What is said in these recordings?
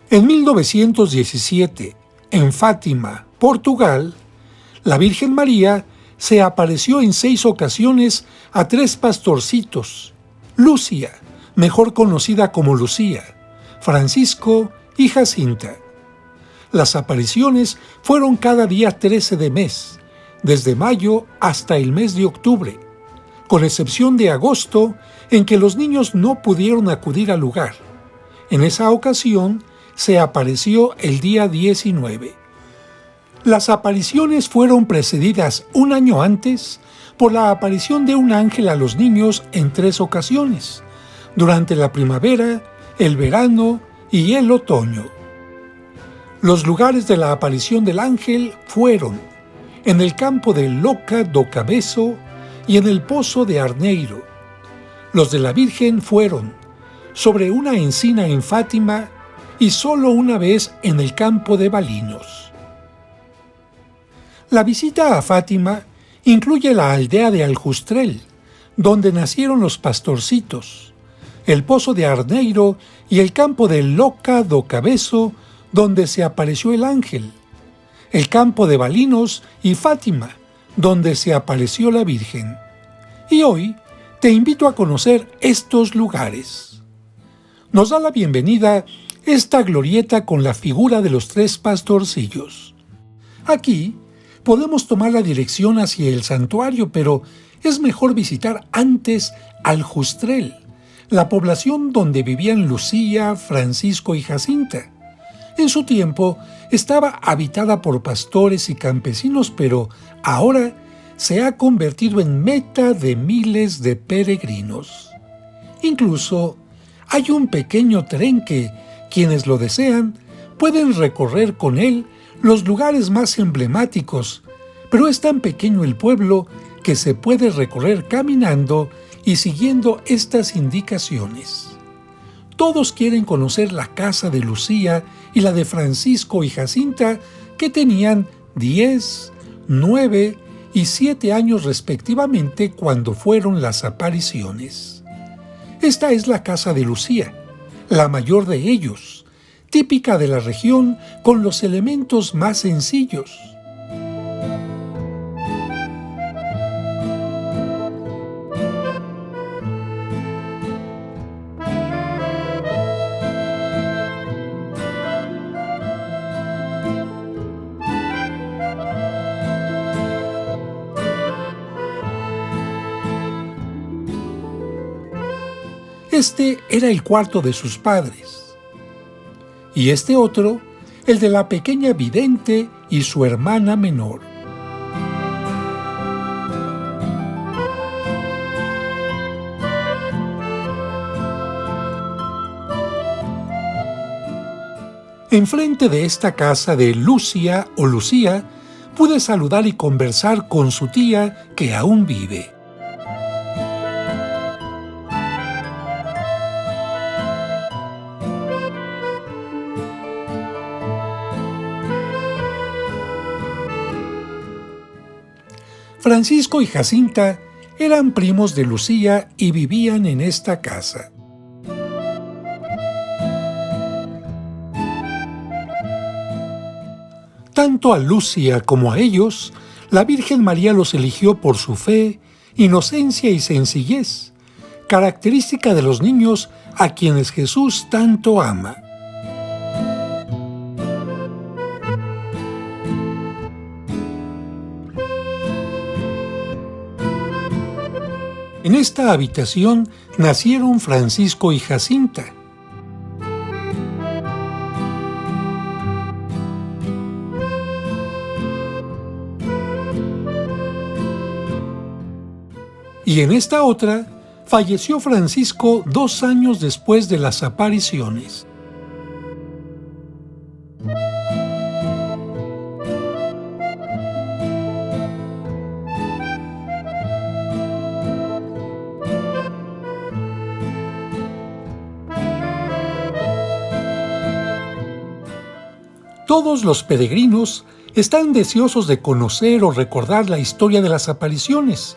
En 1917, en Fátima, Portugal, la Virgen María se apareció en 6 ocasiones a 3 pastorcitos: Lucia, mejor conocida como Lucía, Francisco y Jacinta. Las apariciones fueron cada día 13 de mes, desde mayo hasta el mes de octubre, con excepción de agosto, en que los niños no pudieron acudir al lugar. En esa ocasión se apareció el día 19. Las apariciones fueron precedidas un año antes por la aparición de un ángel a los niños en 3 ocasiones, durante la primavera, el verano y el otoño. Los lugares de la aparición del ángel fueron en el campo de Loca do Cabeço y en el pozo de Arneiro. Los de la Virgen fueron sobre una encina en Fátima y solo una vez en el campo de Balinos. La visita a Fátima incluye la aldea de Aljustrel, donde nacieron los pastorcitos, el pozo de Arneiro y el campo de Loca do Cabeço, donde se apareció el ángel, el campo de Balinos y Fátima, donde se apareció la Virgen. Y hoy te invito a conocer estos lugares. Nos da la bienvenida esta glorieta con la figura de los 3 pastorcillos. Aquí podemos tomar la dirección hacia el santuario, pero es mejor visitar antes Aljustrel, la población donde vivían Lucía, Francisco y Jacinta. En su tiempo estaba habitada por pastores y campesinos, pero ahora se ha convertido en meta de miles de peregrinos. Incluso hay un pequeño tren que, quienes lo desean, pueden recorrer con él los lugares más emblemáticos, pero es tan pequeño el pueblo que se puede recorrer caminando y siguiendo estas indicaciones. Todos quieren conocer la casa de Lucía y la de Francisco y Jacinta, que tenían 10, 9 y 7 años respectivamente cuando fueron las apariciones. Esta es la casa de Lucía, la mayor de ellos, típica de la región con los elementos más sencillos. Este era el cuarto de sus padres. Y este otro, el de la pequeña vidente y su hermana menor. Enfrente de esta casa de Lucia o Lucía, pude saludar y conversar con su tía que aún vive. Francisco y Jacinta eran primos de Lucía y vivían en esta casa. Tanto a Lucía como a ellos, la Virgen María los eligió por su fe, inocencia y sencillez, característica de los niños a quienes Jesús tanto ama. En esta habitación nacieron Francisco y Jacinta. Y en esta otra falleció Francisco 2 años después de las apariciones. Todos los peregrinos están deseosos de conocer o recordar la historia de las apariciones,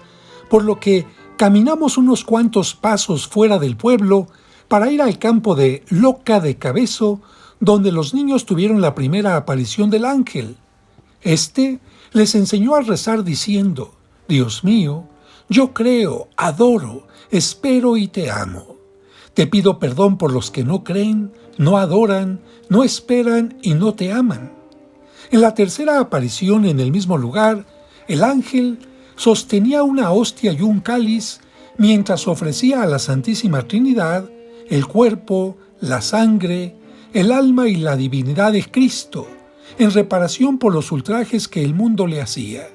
por lo que caminamos unos cuantos pasos fuera del pueblo para ir al campo de Loca de Cabeço, donde los niños tuvieron la primera aparición del ángel. Este les enseñó a rezar diciendo: Dios mío, yo creo, adoro, espero y te amo. Te pido perdón por los que no creen, no adoran, no esperan y no te aman. En la tercera aparición en el mismo lugar, el ángel sostenía una hostia y un cáliz mientras ofrecía a la Santísima Trinidad el cuerpo, la sangre, el alma y la divinidad de Cristo, en reparación por los ultrajes que el mundo le hacía.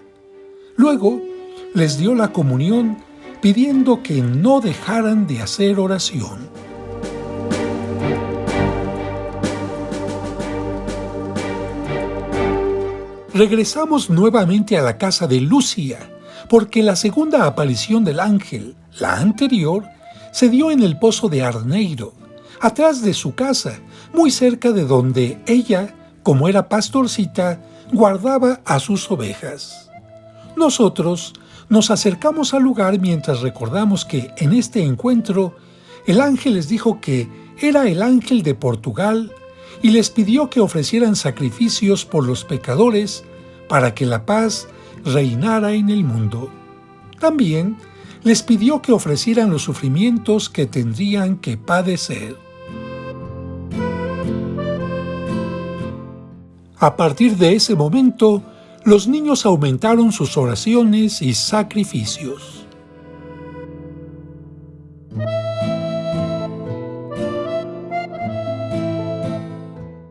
Luego les dio la comunión pidiendo que no dejaran de hacer oración. Regresamos nuevamente a la casa de Lucia, porque la segunda aparición del ángel, la anterior, se dio en el pozo de Arneiro, atrás de su casa, muy cerca de donde ella, como era pastorcita, guardaba a sus ovejas. Nosotros nos acercamos al lugar mientras recordamos que en este encuentro el ángel les dijo que era el ángel de Portugal y les pidió que ofrecieran sacrificios por los pecadores para que la paz reinara en el mundo. También les pidió que ofrecieran los sufrimientos que tendrían que padecer. A partir de ese momento, los niños aumentaron sus oraciones y sacrificios.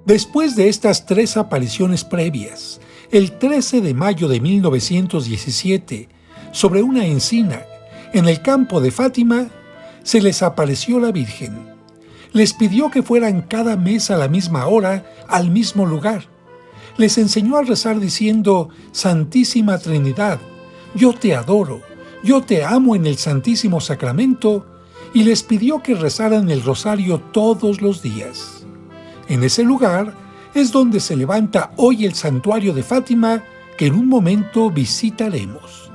Después de estas tres apariciones previas, el 13 de mayo de 1917, sobre una encina, en el campo de Fátima, se les apareció la Virgen. Les pidió que fueran cada mes a la misma hora, al mismo lugar. Les enseñó a rezar diciendo: Santísima Trinidad, yo te adoro, yo te amo en el Santísimo Sacramento, y les pidió que rezaran el rosario todos los días. En ese lugar es donde se levanta hoy el santuario de Fátima, que en un momento visitaremos.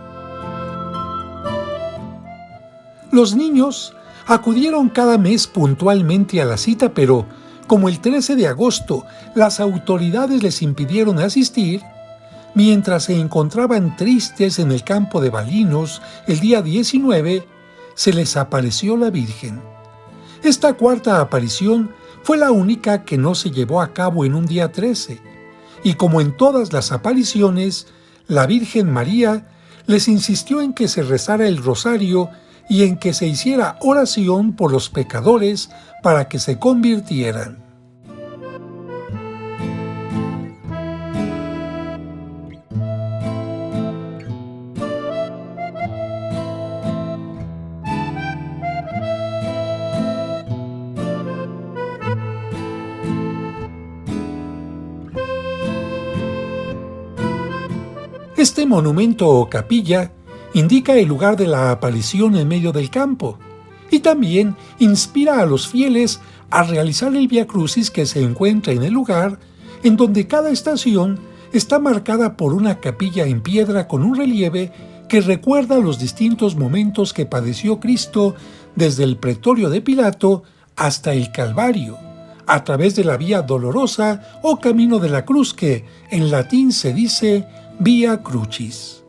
Los niños acudieron cada mes puntualmente a la cita, pero como el 13 de agosto las autoridades les impidieron asistir, mientras se encontraban tristes en el campo de Balinos el día 19, se les apareció la Virgen. Esta cuarta aparición fue la única que no se llevó a cabo en un día 13, y como en todas las apariciones, la Virgen María les insistió en que se rezara el rosario y en que se hiciera oración por los pecadores para que se convirtieran. Este monumento o capilla indica el lugar de la aparición en medio del campo y también inspira a los fieles a realizar el Vía Crucis que se encuentra en el lugar, en donde cada estación está marcada por una capilla en piedra con un relieve que recuerda los distintos momentos que padeció Cristo desde el pretorio de Pilato hasta el Calvario, a través de la Vía Dolorosa o Camino de la Cruz, que en latín se dice Vía Crucis.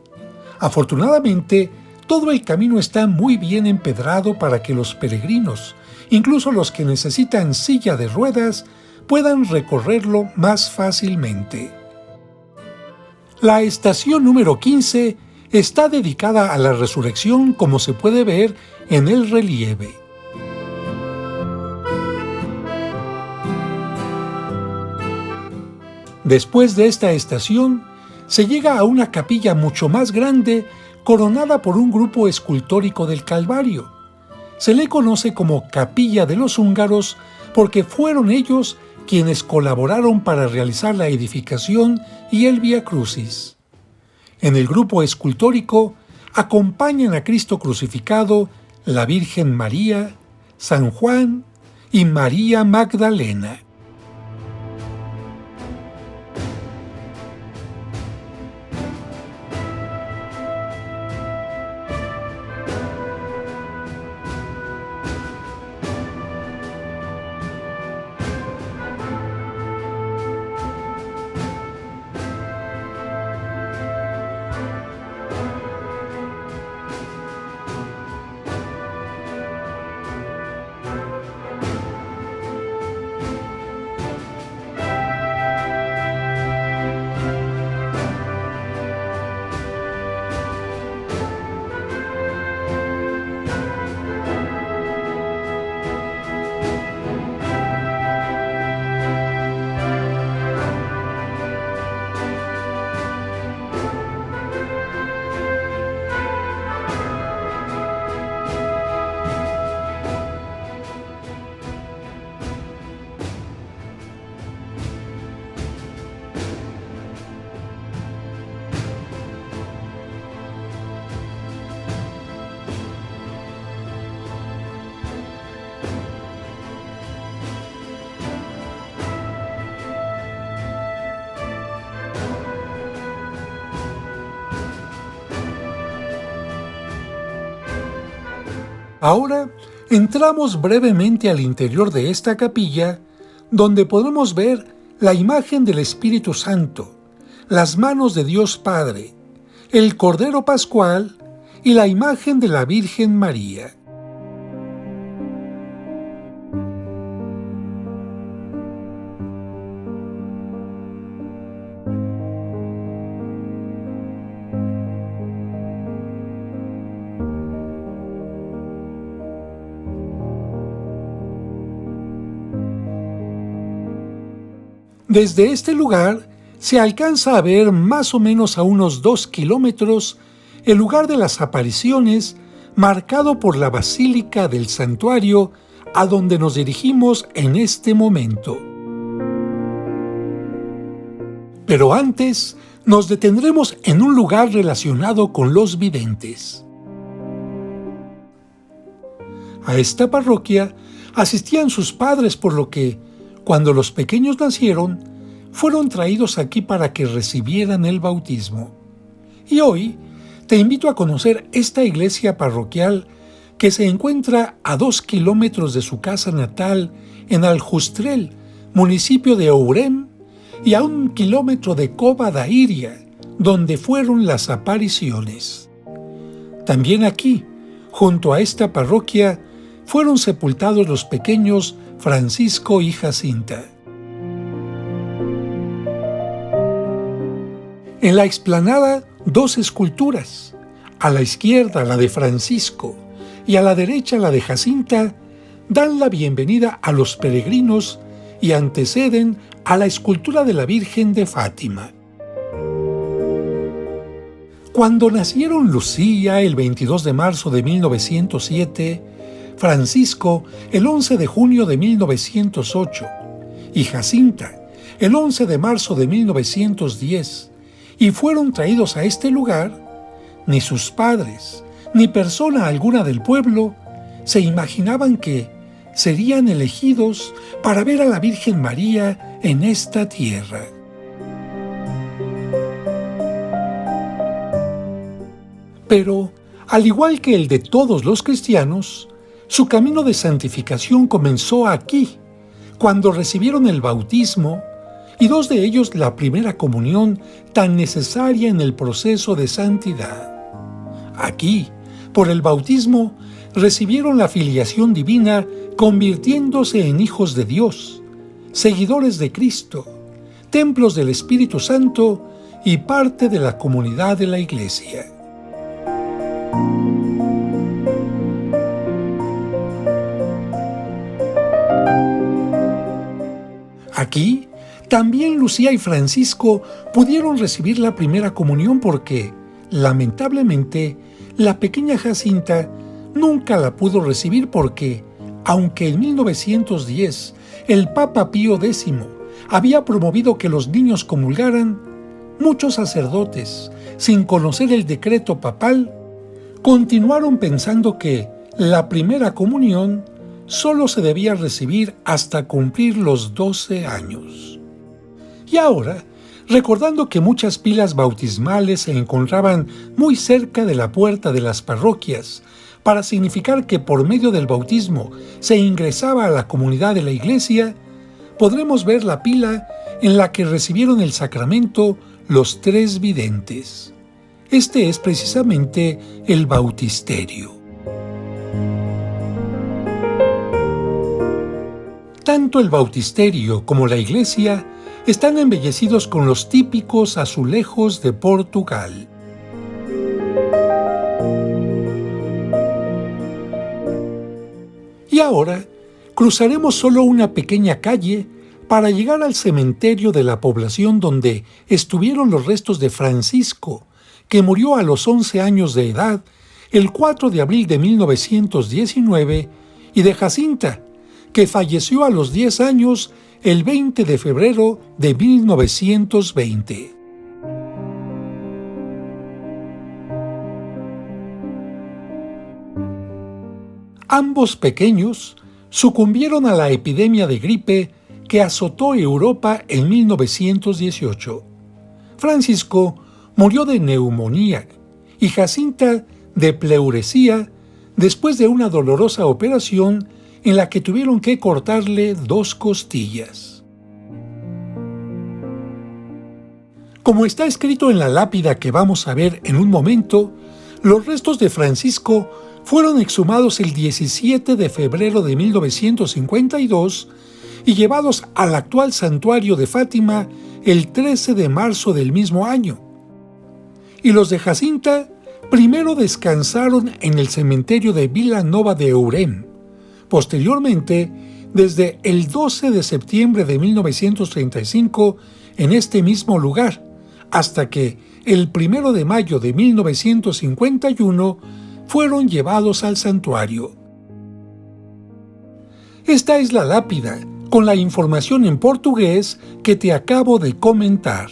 Afortunadamente, todo el camino está muy bien empedrado para que los peregrinos, incluso los que necesitan silla de ruedas, puedan recorrerlo más fácilmente. La estación número 15 está dedicada a la resurrección, como se puede ver en el relieve. Después de esta estación, se llega a una capilla mucho más grande, coronada por un grupo escultórico del Calvario. Se le conoce como Capilla de los Húngaros porque fueron ellos quienes colaboraron para realizar la edificación y el Vía Crucis. En el grupo escultórico acompañan a Cristo crucificado la Virgen María, San Juan y María Magdalena. Ahora entramos brevemente al interior de esta capilla, donde podremos ver la imagen del Espíritu Santo, las manos de Dios Padre, el Cordero Pascual y la imagen de la Virgen María. Desde este lugar se alcanza a ver más o menos a unos 2 kilómetros el lugar de las apariciones, marcado por la Basílica del Santuario, a donde nos dirigimos en este momento. Pero antes nos detendremos en un lugar relacionado con los videntes. A esta parroquia asistían sus padres, por lo que, cuando los pequeños nacieron, fueron traídos aquí para que recibieran el bautismo. Y hoy te invito a conocer esta iglesia parroquial que se encuentra a 2 kilómetros de su casa natal en Aljustrel, municipio de Ourem, y a 1 kilómetro de Cova da Iria, donde fueron las apariciones. También aquí, junto a esta parroquia, fueron sepultados los pequeños Francisco y Jacinta. En la explanada, 2 esculturas. A la izquierda la de Francisco y a la derecha la de Jacinta dan la bienvenida a los peregrinos y anteceden a la escultura de la Virgen de Fátima. Cuando nacieron Lucía el 22 de marzo de 1907, Francisco el 11 de junio de 1908 y Jacinta el 11 de marzo de 1910, y fueron traídos a este lugar, ni sus padres, ni persona alguna del pueblo se imaginaban que serían elegidos para ver a la Virgen María en esta tierra. Pero, al igual que el de todos los cristianos, su camino de santificación comenzó aquí, cuando recibieron el bautismo y 2 de ellos la primera comunión tan necesaria en el proceso de santidad. Aquí, por el bautismo, recibieron la filiación divina, convirtiéndose en hijos de Dios, seguidores de Cristo, templos del Espíritu Santo y parte de la comunidad de la Iglesia. Aquí, también Lucía y Francisco pudieron recibir la primera comunión porque, lamentablemente, la pequeña Jacinta nunca la pudo recibir porque, aunque en 1910 el Papa Pío X había promovido que los niños comulgaran, muchos sacerdotes, sin conocer el decreto papal, continuaron pensando que la primera comunión solo se debía recibir hasta cumplir los 12 años. Y ahora, recordando que muchas pilas bautismales se encontraban muy cerca de la puerta de las parroquias, para significar que por medio del bautismo se ingresaba a la comunidad de la Iglesia, podremos ver la pila en la que recibieron el sacramento los 3 videntes. Este es precisamente el bautisterio. Tanto el bautisterio como la iglesia están embellecidos con los típicos azulejos de Portugal. Y ahora cruzaremos solo una pequeña calle para llegar al cementerio de la población donde estuvieron los restos de Francisco, que murió a los 11 años de edad el 4 de abril de 1919, y de Jacinta, que falleció a los 10 años el 20 de febrero de 1920. Ambos pequeños sucumbieron a la epidemia de gripe que azotó Europa en 1918. Francisco murió de neumonía y Jacinta de pleuresía después de una dolorosa operación en la que tuvieron que cortarle 2 costillas. Como está escrito en la lápida que vamos a ver en un momento, los restos de Francisco fueron exhumados el 17 de febrero de 1952 y llevados al actual santuario de Fátima el 13 de marzo del mismo año. Y los de Jacinta primero descansaron en el cementerio de Vilanova de Eurem. Posteriormente, desde el 12 de septiembre de 1935, en este mismo lugar, hasta que el 1 de mayo de 1951 fueron llevados al santuario. Esta es la lápida, con la información en portugués que te acabo de comentar.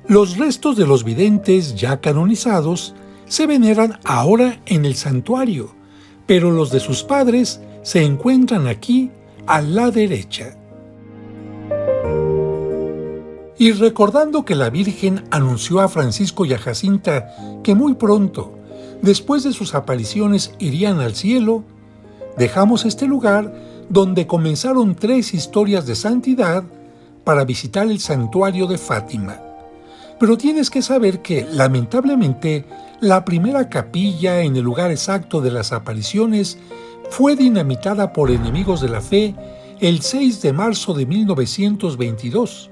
Los restos de los videntes ya canonizados se veneran ahora en el santuario, pero los de sus padres se encuentran aquí a la derecha. Y recordando que la Virgen anunció a Francisco y a Jacinta que muy pronto, después de sus apariciones, irían al cielo, dejamos este lugar donde comenzaron 3 historias de santidad para visitar el santuario de Fátima. Pero tienes que saber que, lamentablemente, la primera capilla en el lugar exacto de las apariciones fue dinamitada por enemigos de la fe el 6 de marzo de 1922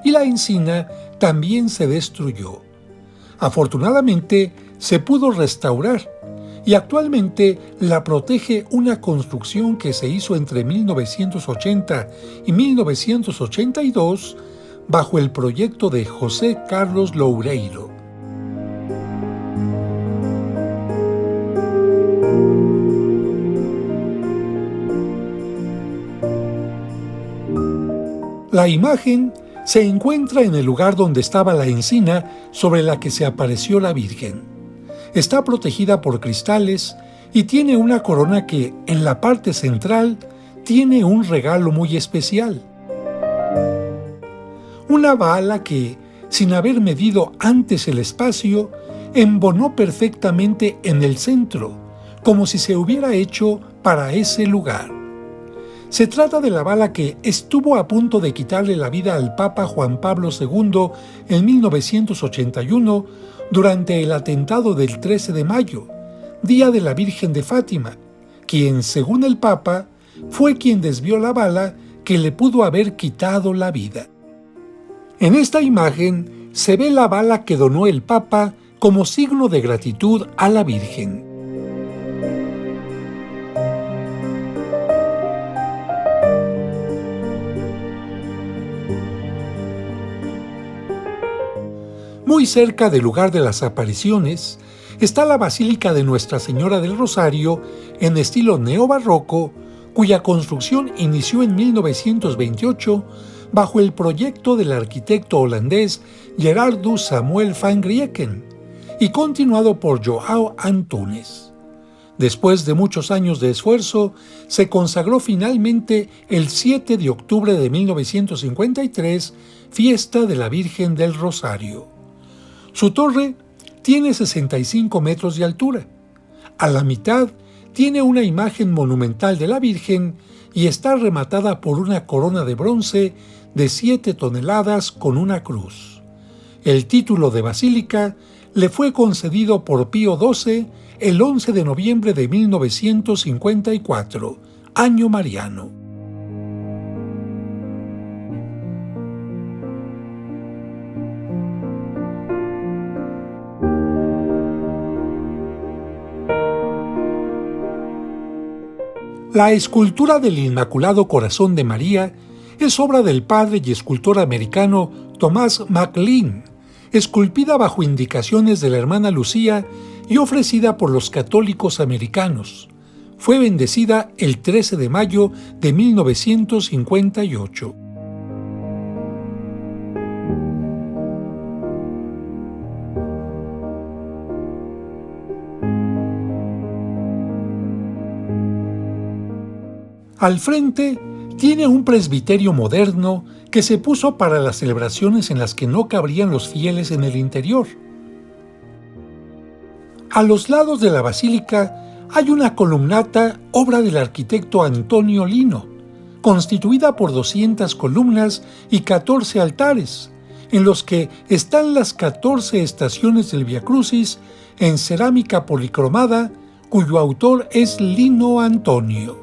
y la encina también se destruyó. Afortunadamente, se pudo restaurar y actualmente la protege una construcción que se hizo entre 1980 y 1982 bajo el proyecto de José Carlos Loureiro. La imagen se encuentra en el lugar donde estaba la encina sobre la que se apareció la Virgen. Está protegida por cristales y tiene una corona que, en la parte central, tiene un regalo muy especial. Una bala que, sin haber medido antes el espacio, embonó perfectamente en el centro, como si se hubiera hecho para ese lugar. Se trata de la bala que estuvo a punto de quitarle la vida al Papa Juan Pablo II en 1981 durante el atentado del 13 de mayo, Día de la Virgen de Fátima, quien, según el Papa, fue quien desvió la bala que le pudo haber quitado la vida. En esta imagen se ve la bala que donó el Papa como signo de gratitud a la Virgen. Muy cerca del lugar de las apariciones está la Basílica de Nuestra Señora del Rosario en estilo neobarroco, cuya construcción inició en 1928 bajo el proyecto del arquitecto holandés Gerardus Samuel van Grieken y continuado por Joao Antunes. Después de muchos años de esfuerzo, se consagró finalmente el 7 de octubre de 1953, fiesta de la Virgen del Rosario. Su torre tiene 65 metros de altura. A la mitad tiene una imagen monumental de la Virgen y está rematada por una corona de bronce de 7 toneladas con una cruz. El título de basílica le fue concedido por Pío XII el 11 de noviembre de 1954, año mariano. La escultura del Inmaculado Corazón de María es obra del padre y escultor americano Thomas McLean, esculpida bajo indicaciones de la hermana Lucía y ofrecida por los católicos americanos. Fue bendecida el 13 de mayo de 1958. Al frente tiene un presbiterio moderno que se puso para las celebraciones en las que no cabrían los fieles en el interior. A los lados de la basílica hay una columnata, obra del arquitecto Antonio Lino, constituida por 200 columnas y 14 altares, en los que están las 14 estaciones del Vía Crucis en cerámica policromada, cuyo autor es Lino Antonio.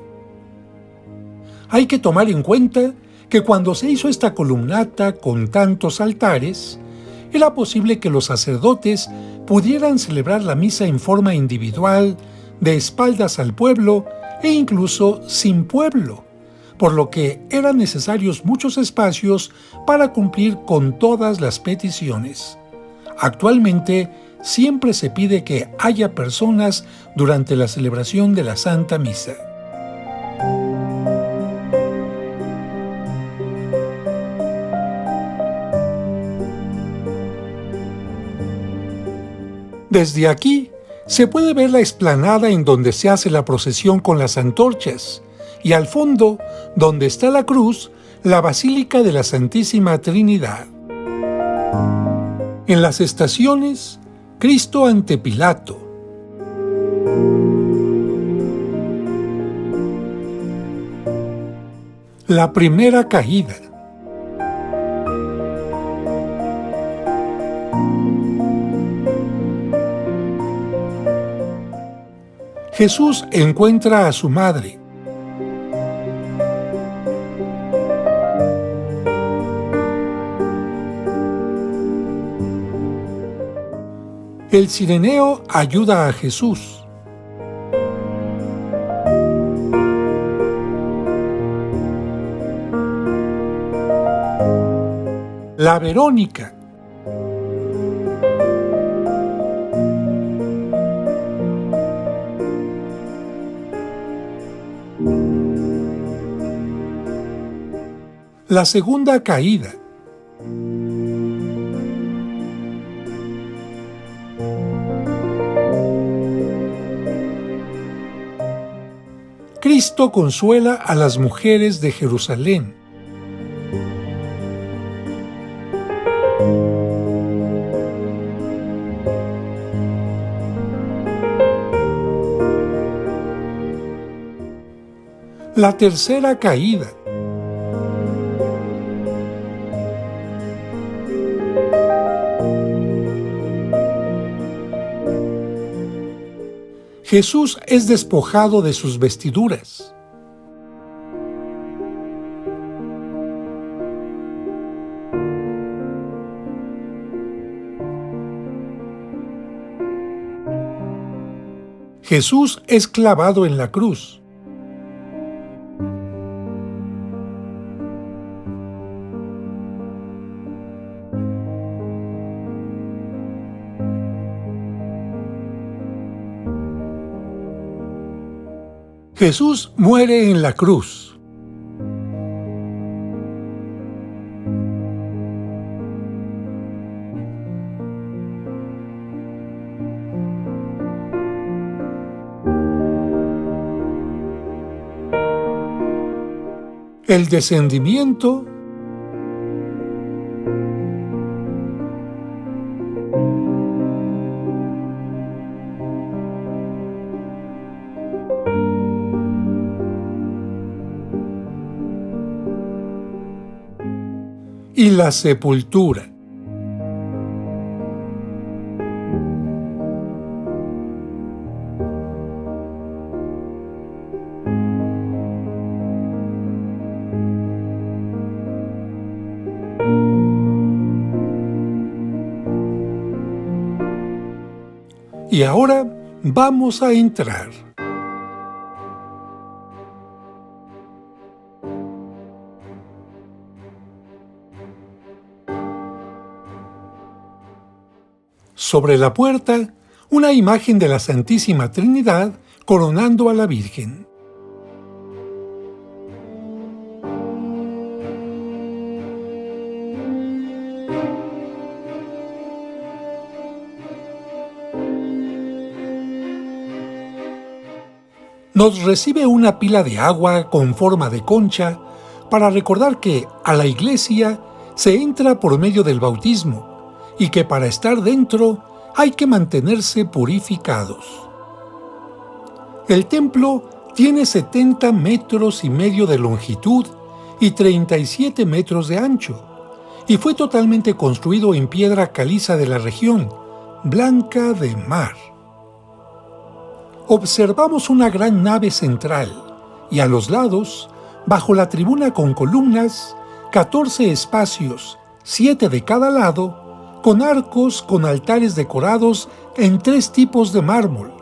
Hay que tomar en cuenta que cuando se hizo esta columnata con tantos altares, era posible que los sacerdotes pudieran celebrar la misa en forma individual, de espaldas al pueblo e incluso sin pueblo, por lo que eran necesarios muchos espacios para cumplir con todas las peticiones. Actualmente, siempre se pide que haya personas durante la celebración de la Santa Misa. Desde aquí se puede ver la explanada en donde se hace la procesión con las antorchas y al fondo, donde está la cruz, la Basílica de la Santísima Trinidad. En las estaciones, Cristo ante Pilato. La primera caída. Jesús encuentra a su madre. El cireneo ayuda a Jesús. La Verónica. La segunda caída. Cristo consuela a las mujeres de Jerusalén. La tercera caída. Jesús es despojado de sus vestiduras. Jesús es clavado en la cruz. Jesús muere en la cruz. El descendimiento. Y la sepultura. Y ahora vamos a entrar. Sobre la puerta, una imagen de la Santísima Trinidad coronando a la Virgen. nos recibe una pila de agua con forma de concha para recordar que a la iglesia se entra por medio del bautismo y que para estar dentro hay que mantenerse purificados. El templo tiene 70 metros y medio de longitud y 37 metros de ancho, y fue totalmente construido en piedra caliza de la región, blanca de mar. Observamos una gran nave central, y a los lados, bajo la tribuna con columnas, 14 espacios, 7 de cada lado, con arcos con altares decorados en 3 tipos de mármol.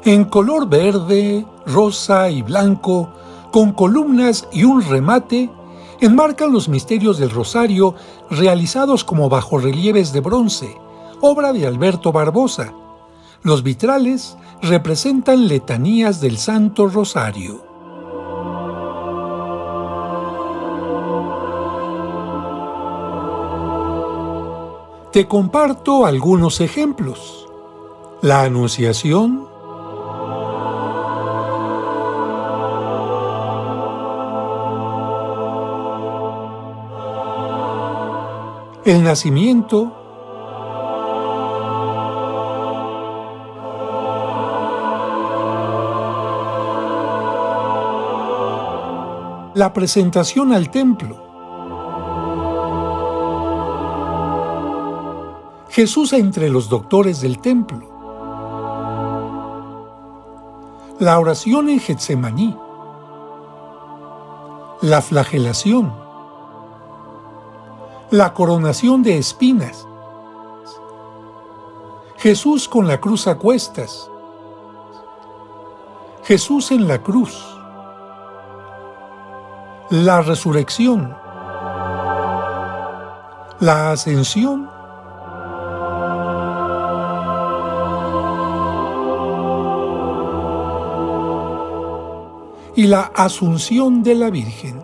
En color verde, rosa y blanco, con columnas y un remate, enmarcan los misterios del Rosario realizados como bajorrelieves de bronce, obra de Alberto Barbosa. Los vitrales representan letanías del Santo Rosario. Te comparto algunos ejemplos. La Anunciación, el Nacimiento, la presentación al templo, Jesús entre los doctores del templo, la oración en Getsemaní, la flagelación, la coronación de espinas, Jesús con la cruz a cuestas, Jesús en la cruz, la resurrección, la ascensión, y la asunción de la Virgen.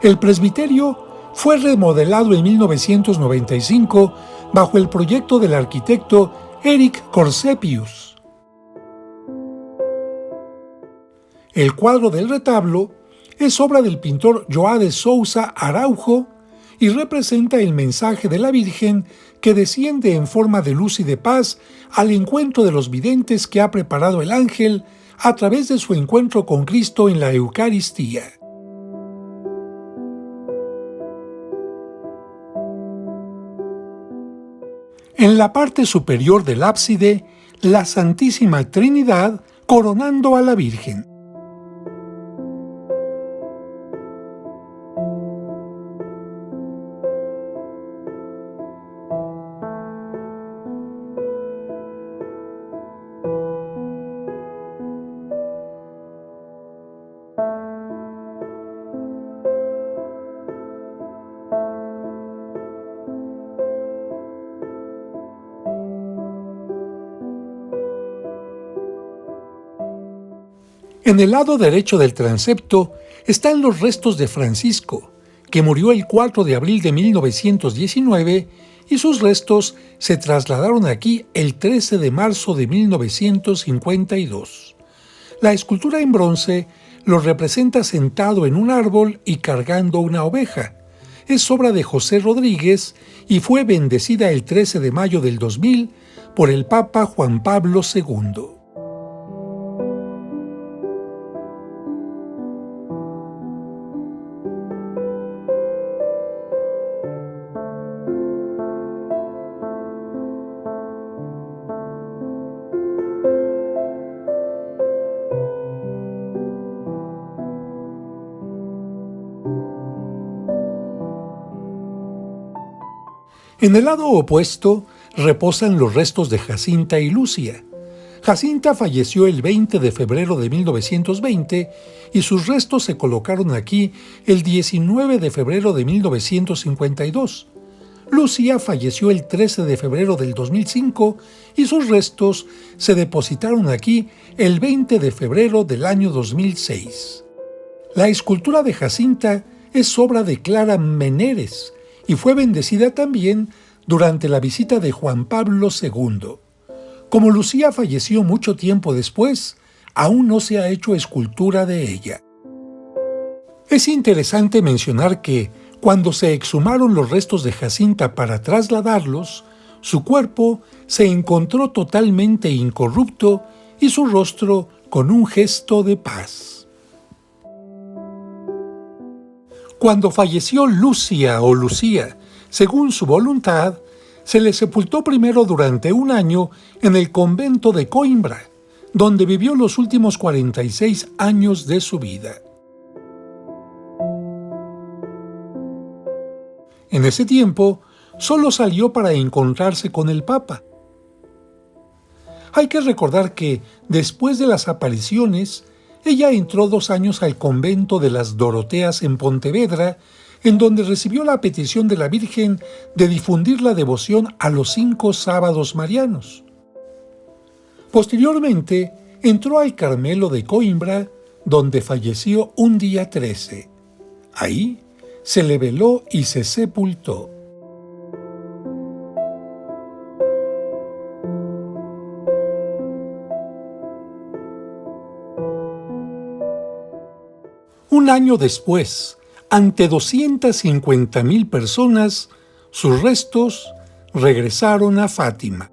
El presbiterio fue remodelado en 1995 bajo el proyecto del arquitecto Eric Corsepius. El cuadro del retablo es obra del pintor Joá de Souza Araujo y representa el mensaje de la Virgen que desciende en forma de luz y de paz al encuentro de los videntes que ha preparado el ángel a través de su encuentro con Cristo en la Eucaristía. En la parte superior del ábside, la Santísima Trinidad coronando a la Virgen. En el lado derecho del transepto están los restos de Francisco, que murió el 4 de abril de 1919 y sus restos se trasladaron aquí el 13 de marzo de 1952. La escultura en bronce lo representa sentado en un árbol y cargando una oveja. Es obra de José Rodríguez y fue bendecida el 13 de mayo del 2000 por el Papa Juan Pablo II. En el lado opuesto reposan los restos de Jacinta y Lucia. Jacinta falleció el 20 de febrero de 1920 y sus restos se colocaron aquí el 19 de febrero de 1952. Lucía falleció el 13 de febrero del 2005 y sus restos se depositaron aquí el 20 de febrero del año 2006. La escultura de Jacinta es obra de Clara Meneres y fue bendecida también durante la visita de Juan Pablo II. Como Lucía falleció mucho tiempo después, aún no se ha hecho escultura de ella. Es interesante mencionar que, cuando se exhumaron los restos de Jacinta para trasladarlos, su cuerpo se encontró totalmente incorrupto y su rostro con un gesto de paz. Cuando falleció Lucia o Lucía, según su voluntad, se le sepultó primero durante un año en el convento de Coimbra, donde vivió los últimos 46 años de su vida. En ese tiempo, solo salió para encontrarse con el Papa. Hay que recordar que, después de las apariciones, ella entró 2 años al convento de las Doroteas en Pontevedra, en donde recibió la petición de la Virgen de difundir la devoción a los 5 sábados marianos. Posteriormente, entró al Carmelo de Coimbra, donde falleció un día 13. Ahí se le veló y se sepultó. Un año después, ante 250,000 personas, sus restos regresaron a Fátima.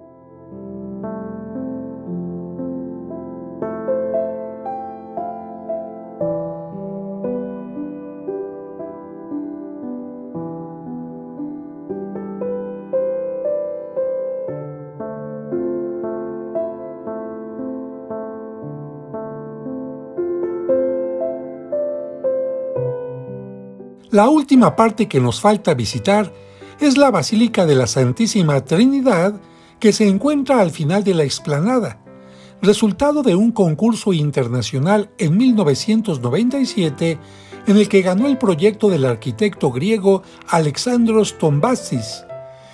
La última parte que nos falta visitar es la Basílica de la Santísima Trinidad, que se encuentra al final de la explanada, resultado de un concurso internacional en 1997 en el que ganó el proyecto del arquitecto griego Alexandros Tombazis.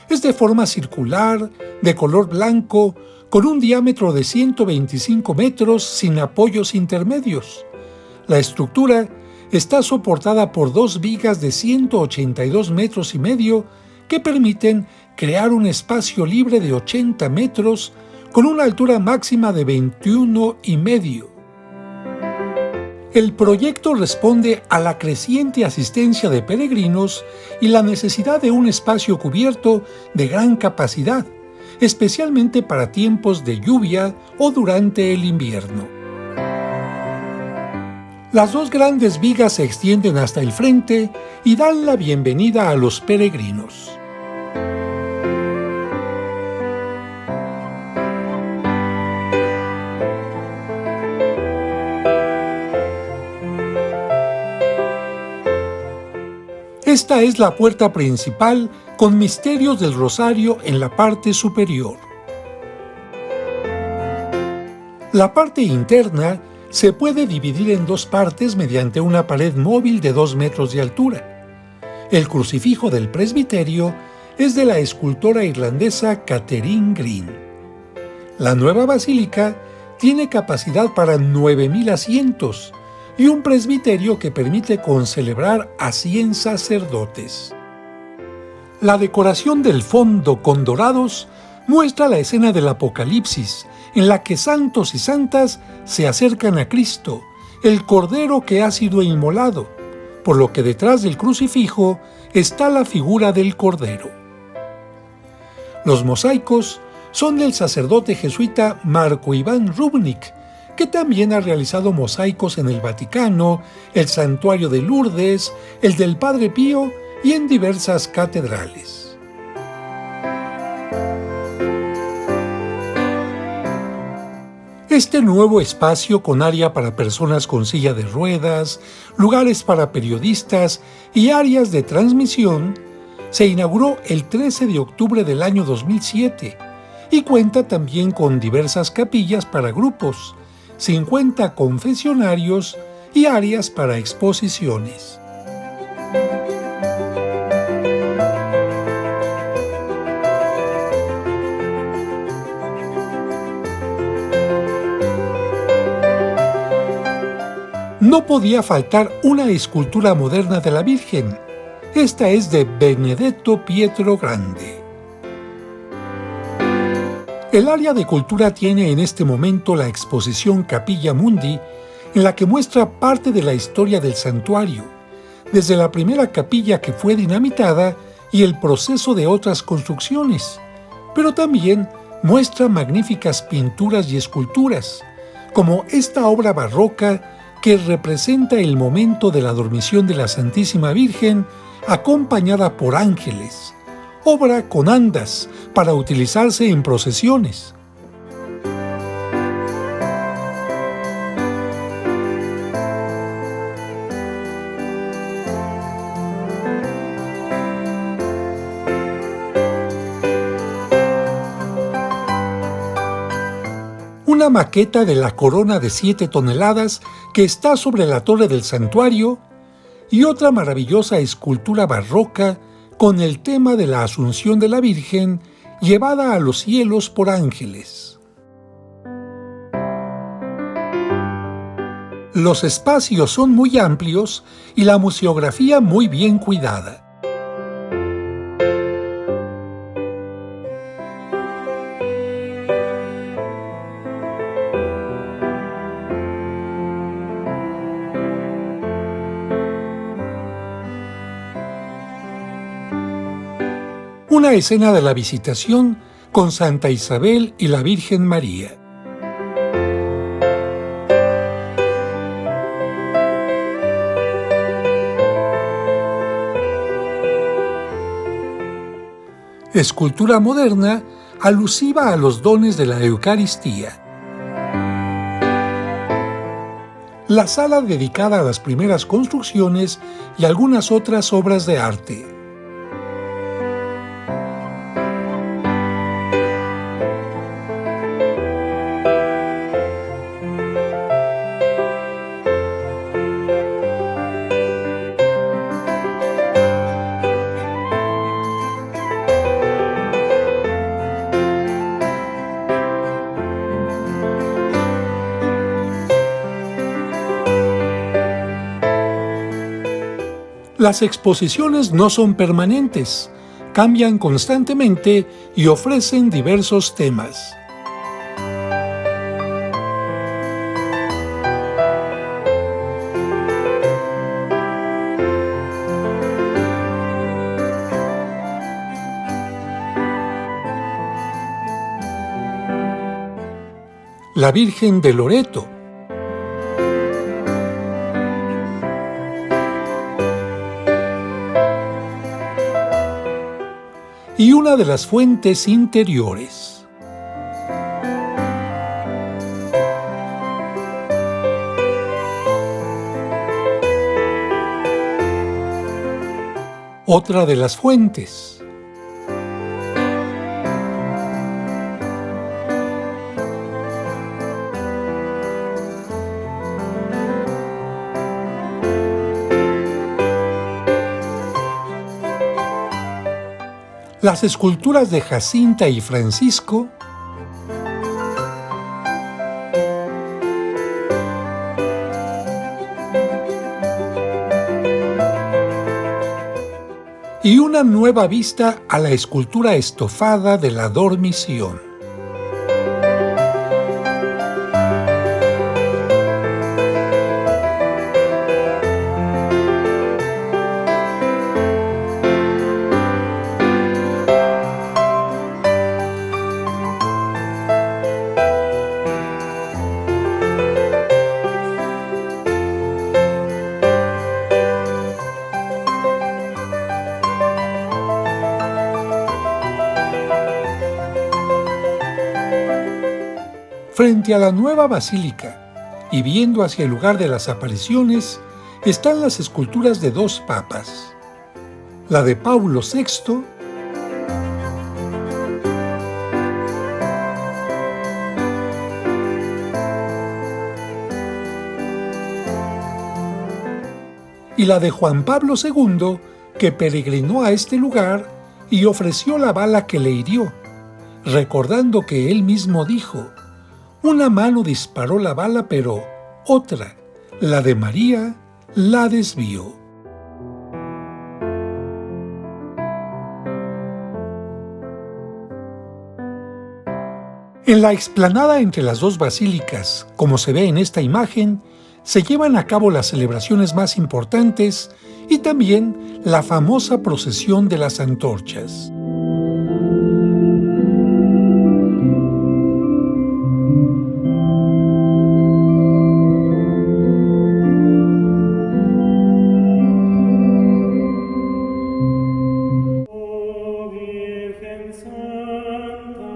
Es de forma circular, de color blanco, con un diámetro de 125 metros sin apoyos intermedios. La estructura está soportada por 2 vigas de 182 metros y medio que permiten crear un espacio libre de 80 metros con una altura máxima de 21 y medio. El proyecto responde a la creciente asistencia de peregrinos y la necesidad de un espacio cubierto de gran capacidad, especialmente para tiempos de lluvia o durante el invierno. Las 2 grandes vigas se extienden hasta el frente y dan la bienvenida a los peregrinos. Esta es la puerta principal con misterios del rosario en la parte superior. La parte interna se puede dividir en 2 partes mediante una pared móvil de 2 metros de altura. El crucifijo del presbiterio es de la escultora irlandesa Catherine Green. La nueva basílica tiene capacidad para 9,000 asientos y un presbiterio que permite concelebrar a 100 sacerdotes. La decoración del fondo con dorados muestra la escena del Apocalipsis, en la que santos y santas se acercan a Cristo, el Cordero que ha sido inmolado, por lo que detrás del crucifijo está la figura del Cordero. Los mosaicos son del sacerdote jesuita Marco Iván Rubnik, que también ha realizado mosaicos en el Vaticano, el Santuario de Lourdes, el del Padre Pío y en diversas catedrales. Este nuevo espacio, con área para personas con silla de ruedas, lugares para periodistas y áreas de transmisión, se inauguró el 13 de octubre del año 2007 y cuenta también con diversas capillas para grupos, 50 confesionarios y áreas para exposiciones. no podía faltar una escultura moderna de la Virgen. Esta es de Benedetto Pietro Grande. El área de cultura tiene en este momento la exposición Capilla Mundi, en la que muestra parte de la historia del santuario, desde la primera capilla que fue dinamitada y el proceso de otras construcciones, pero también muestra magníficas pinturas y esculturas, como esta obra barroca que representa el momento de la dormición de la Santísima Virgen acompañada por ángeles, obra con andas para utilizarse en procesiones. Una maqueta de la corona de 7 toneladas que está sobre la torre del santuario y otra maravillosa escultura barroca con el tema de la Asunción de la Virgen llevada a los cielos por ángeles. Los espacios son muy amplios y la museografía muy bien cuidada. Una escena de la Visitación con Santa Isabel y la Virgen María. Escultura moderna alusiva a los dones de la Eucaristía. La sala dedicada a las primeras construcciones y algunas otras obras de arte. Las exposiciones no son permanentes, cambian constantemente y ofrecen diversos temas. La Virgen de Loreto. Y una de las fuentes interiores. Otra de las fuentes. Las esculturas de Jacinta y Francisco, y una nueva vista a la escultura estofada de la Dormición. Frente a la nueva basílica y viendo hacia el lugar de las apariciones están las esculturas de 2 papas, la de Paulo VI y la de Juan Pablo II, que peregrinó a este lugar y ofreció la bala que le hirió, recordando que él mismo dijo: una mano disparó la bala, pero otra, la de María la desvió. En la explanada entre las dos basílicas, como se ve en esta imagen, se llevan a cabo las celebraciones más importantes y también la famosa procesión de las antorchas. Oh Virgen Santa,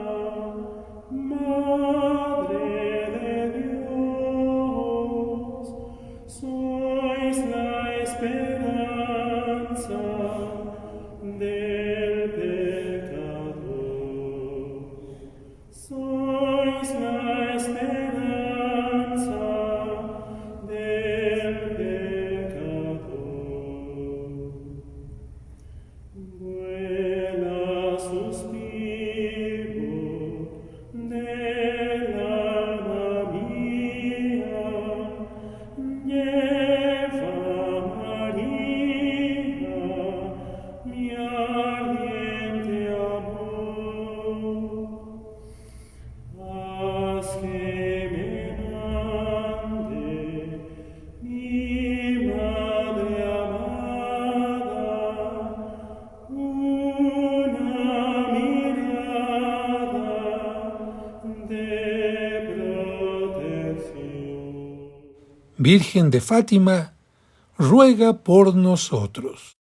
Madre de Dios, sois la esperanza del pecador. Sois la esperanza del pecador. Vuela suspiro del alma mía, lleva María mi ardiente amor. Haz que me mande mi madre amada una mirada de protección. Virgen de Fátima, ruega por nosotros.